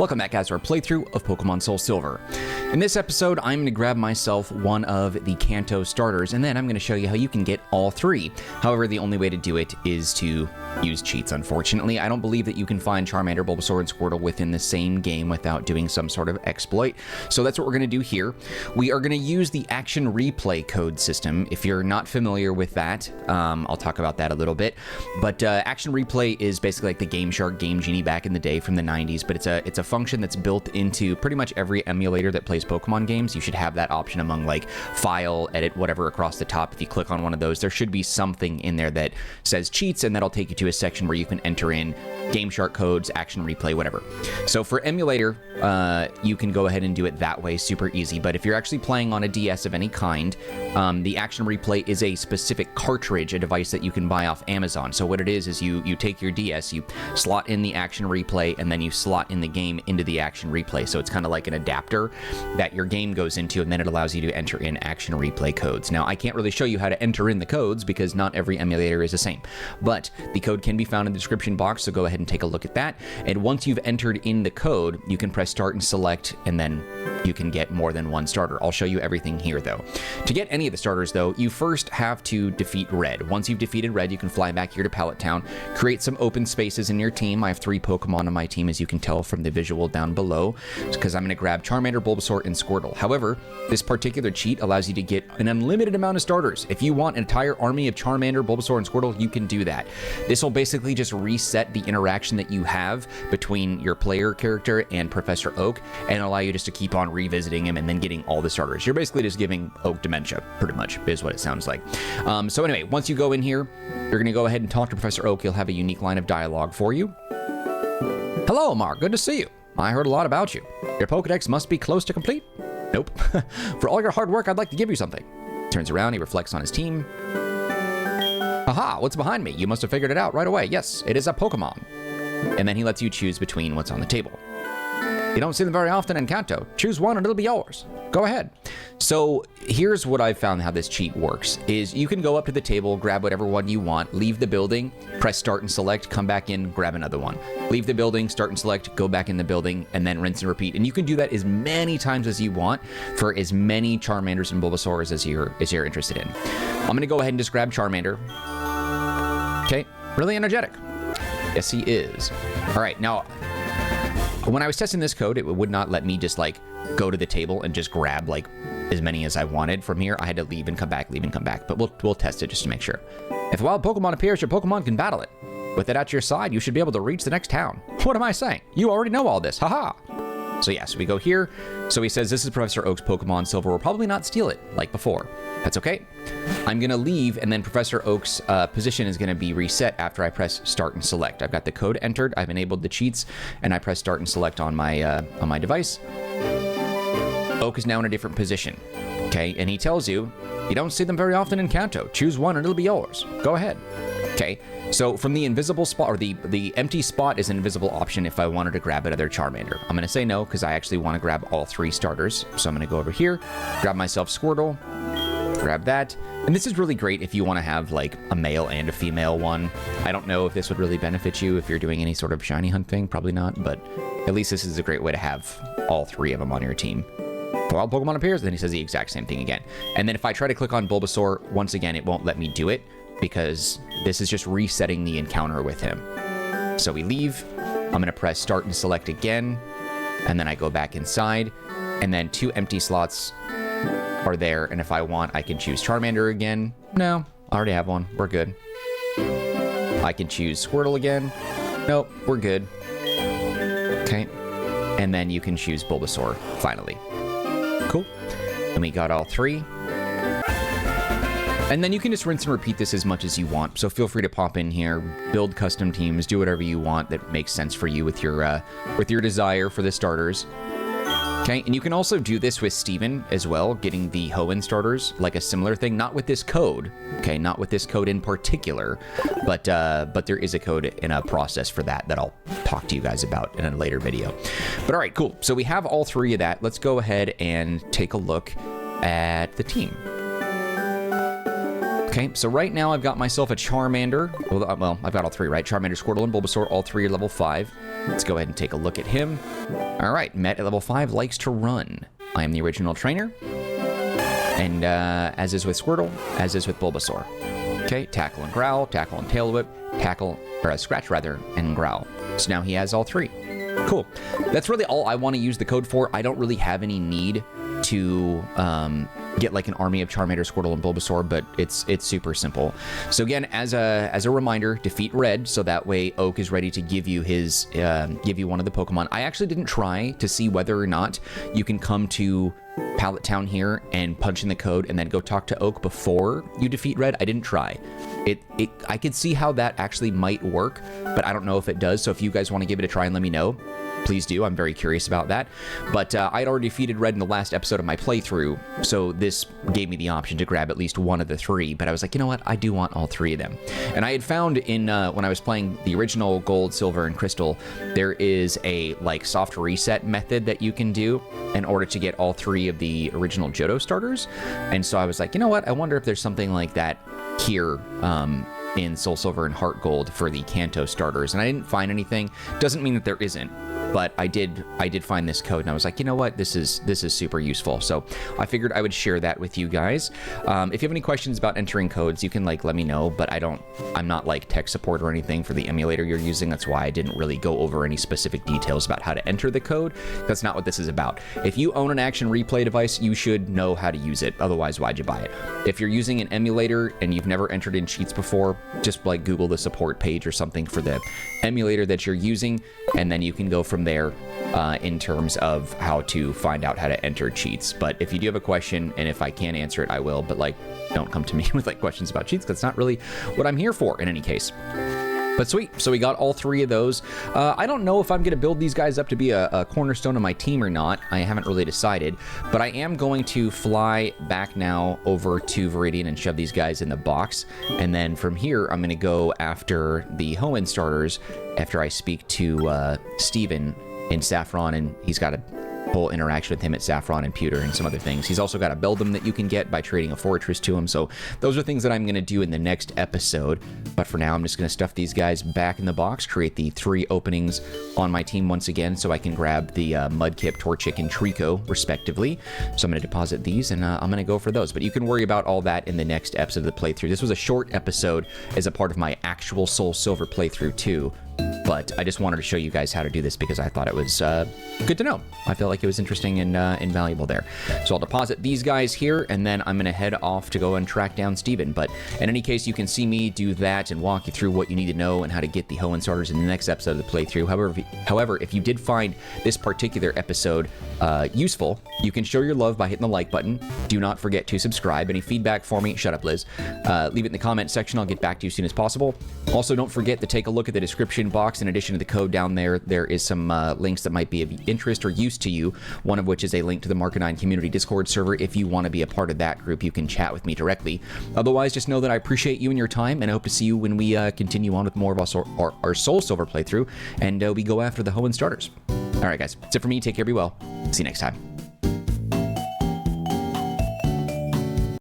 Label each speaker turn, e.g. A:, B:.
A: Welcome back, guys, to our playthrough of Pokemon SoulSilver. In this episode, I'm going to grab myself one of the Kanto starters, and then I'm going to show you how you can get all three. However, the only way to do it is to use cheats, unfortunately. I don't believe that you can find Charmander, Bulbasaur, and Squirtle within the same game without doing some sort of exploit. So that's what we're going to do here. We are going to use the action replay code system. If you're not familiar with that, I'll talk about that a little bit. But action replay is basically like the Game Shark Game Genie back in the day from the 90s, but it's a function that's built into pretty much every emulator that plays Pokemon games. You should have that option among like file, edit, whatever across the top. If you click on one of those, there should be something in there that says cheats, and that'll take you to a section where you can enter in Game Shark codes, action replay, whatever. So for emulator, you can go ahead and do it that way, super easy. But if you're actually playing on a DS of any kind, the action replay is a specific cartridge, a device that you can buy off Amazon. So what it is you take your DS, you slot in the action replay, and then you slot in the game into the action replay. So it's kind of like an adapter that your game goes into, and then it allows you to enter in action replay codes. Now, I can't really show you how to enter in the codes because not every emulator is the same, but the code can be found in the description box, so go ahead and take a look at that. And once you've entered in the code, you can press start and select, and then you can get more than one starter. I'll show you everything here, though. To get any of the starters, though, you first have to defeat Red. Once you've defeated Red, you can fly back here to Pallet Town, create some open spaces in your team. I have 3 Pokemon on my team, as you can tell from the visual down below, because I'm going to grab Charmander, Bulbasaur, and Squirtle. However, this particular cheat allows you to get an unlimited amount of starters. If you want an entire army of Charmander, Bulbasaur, and Squirtle, you can do that. This will basically just reset the interaction that you have between your player character and Professor Oak, and allow you just to keep on revisiting him and then getting all the starters. You're basically just giving Oak dementia, pretty much, is what it sounds like. So anyway, once you go in here, you're going to go ahead and talk to Professor Oak. He'll have a unique line of dialogue for you. Hello, Mark. Good to see you. I heard a lot about you. Your Pokedex must be close to complete? Nope. For all your hard work, I'd like to give you something. Turns around, he reflects on his team. Aha, what's behind me? You must have figured it out right away. Yes, it is a Pokemon. And then he lets you choose between what's on the table. You don't see them very often in Kanto. Choose one and it'll be yours. Go ahead. So here's what I've found how this cheat works, is you can go up to the table, grab whatever one you want, leave the building, press start and select, come back in, grab another one. Leave the building, start and select, go back in the building, and then rinse and repeat. And you can do that as many times as you want for as many Charmanders and Bulbasaurs as you're interested in. I'm going to go ahead and just grab Charmander. Okay, really energetic. Yes, he is. All right, now, when I was testing this code, it would not let me just like go to the table and just grab like as many as I wanted from here. I had to leave and come back, but we'll test it just to make sure. If a wild Pokemon appears, your Pokemon can battle it. With it at your side, you should be able to reach the next town. What am I saying? You already know all this, haha. So yes, we go here. So he says, this is Professor Oak's Pokemon. Silver will probably not steal it like before. That's okay. I'm going to leave, and then Professor Oak's position is going to be reset after I press start and select. I've got the code entered, I've enabled the cheats, and I press start and select on my device. Oak is now in a different position. Okay, and he tells you, you don't see them very often in Kanto. Choose one and it'll be yours. Go ahead. Okay, so from the invisible spot, or the empty spot is an invisible option if I wanted to grab another Charmander. I'm going to say no, because I actually want to grab all 3 starters. So I'm going to go over here, grab myself Squirtle, grab that. And this is really great if you want to have like a male and a female one. I don't know if this would really benefit you if you're doing any sort of shiny hunt thing, probably not, but at least this is a great way to have all 3 of them on your team. If a wild Pokemon appears, then he says the exact same thing again. And then if I try to click on Bulbasaur, once again, it won't let me do it, because this is just resetting the encounter with him. So we leave. I'm going to press start and select again, and then I go back inside, and then 2 empty slots are there, and if I want, I can choose Charmander again. No, I already have one. We're good. I can choose Squirtle again. Nope, we're good. Okay. And then you can choose Bulbasaur, finally. Cool. And we got all 3. And then you can just rinse and repeat this as much as you want. So feel free to pop in here, build custom teams, do whatever you want that makes sense for you with your desire for the starters. Okay, and you can also do this with Steven as well, getting the Hoenn starters, like a similar thing, not with this code, okay, not with this code in particular, but there is a code in a process for that I'll talk to you guys about in a later video. But all right, cool. So we have all 3 of that. Let's go ahead and take a look at the team. Okay, so right now I've got myself a Charmander. Well, I've got all three, right? Charmander, Squirtle, and Bulbasaur, all three are level 5. Let's go ahead and take a look at him. All right, Met at level 5 likes to run. I am the original trainer. And as is with Squirtle, as is with Bulbasaur. Okay, Tackle and Growl, Tackle and Tail Whip, Scratch rather, and Growl. So now he has all 3. Cool. That's really all I want to use the code for. I don't really have any need to get like an army of Charmander, Squirtle, and Bulbasaur, but it's super simple. So again, as a reminder, defeat Red, so that way Oak is ready to give you his one of the Pokemon. I actually didn't try to see whether or not you can come to Pallet Town here and punch in the code and then go talk to Oak before you defeat Red. I didn't try. I could see how that actually might work, but I don't know if it does. So if you guys want to give it a try and let me know, please do. I'm very curious about that. But I'd already defeated Red in the last episode of my playthrough, so this gave me the option to grab at least one of the 3. But I was like, you know what? I do want all 3 of them. And I had found in when I was playing the original Gold, Silver, and Crystal, there is a like soft reset method that you can do in order to get all 3 of the original Johto starters. And so I was like, you know what? I wonder if there's something like that here in SoulSilver and HeartGold for the Kanto starters. And I didn't find anything. Doesn't mean that there isn't. But I did find this code, and I was like, you know what, this is super useful. So I figured I would share that with you guys. If you have any questions about entering codes, you can like let me know. But I'm not like tech support or anything for the emulator you're using. That's why I didn't really go over any specific details about how to enter the code. That's not what this is about. If you own an action replay device, you should know how to use it. Otherwise, why'd you buy it? If you're using an emulator and you've never entered in cheats before, just like Google the support page or something for the emulator that you're using, and then you can go from there in terms of how to find out how to enter cheats. But if you do have a question, and if I can't answer it, I will. But like, don't come to me with like questions about cheats, because that's not really what I'm here for in any case. But sweet, so we got all 3 of those. I don't know if I'm going to build these guys up to be a cornerstone of my team or not. I haven't really decided, but I am going to fly back now over to Viridian and shove these guys in the box. And then from here, I'm going to go after the Hoenn starters after I speak to Steven in Saffron, and he's got a whole interaction with him at Saffron and Pewter and some other things. He's also got a Beldum that you can get by trading a fortress to him. So those are things that I'm going to do in the next episode. But for now, I'm just going to stuff these guys back in the box, create the 3 openings on my team once again, so I can grab the Mudkip, Torchic, and Trico, respectively. So I'm going to deposit these, and I'm going to go for those. But you can worry about all that in the next episode of the playthrough. This was a short episode as a part of my actual SoulSilver playthrough, too. But I just wanted to show you guys how to do this because I thought it was good to know. I felt like it was interesting and invaluable there. So I'll deposit these guys here, and then I'm going to head off to go and track down Steven. But in any case, you can see me do that and walk you through what you need to know and how to get the Hoenn starters in the next episode of the playthrough. However, if you did find this particular episode useful, you can show your love by hitting the like button. Do not forget to subscribe. Any feedback for me, shut up, Liz. Leave it in the comment section. I'll get back to you as soon as possible. Also, don't forget to take a look at the description box. In addition to the code down there, there is some links that might be of interest or use to you, one of which is a link to the Marcanine community Discord server. If you want to be a part of that group, you can chat with me directly. Otherwise, just know that I appreciate you and your time, and I hope to see you when we continue on with more of our SoulSilver playthrough, and we go after the Hoenn starters. All right, guys, that's it for me. Take care, be well. See you next time.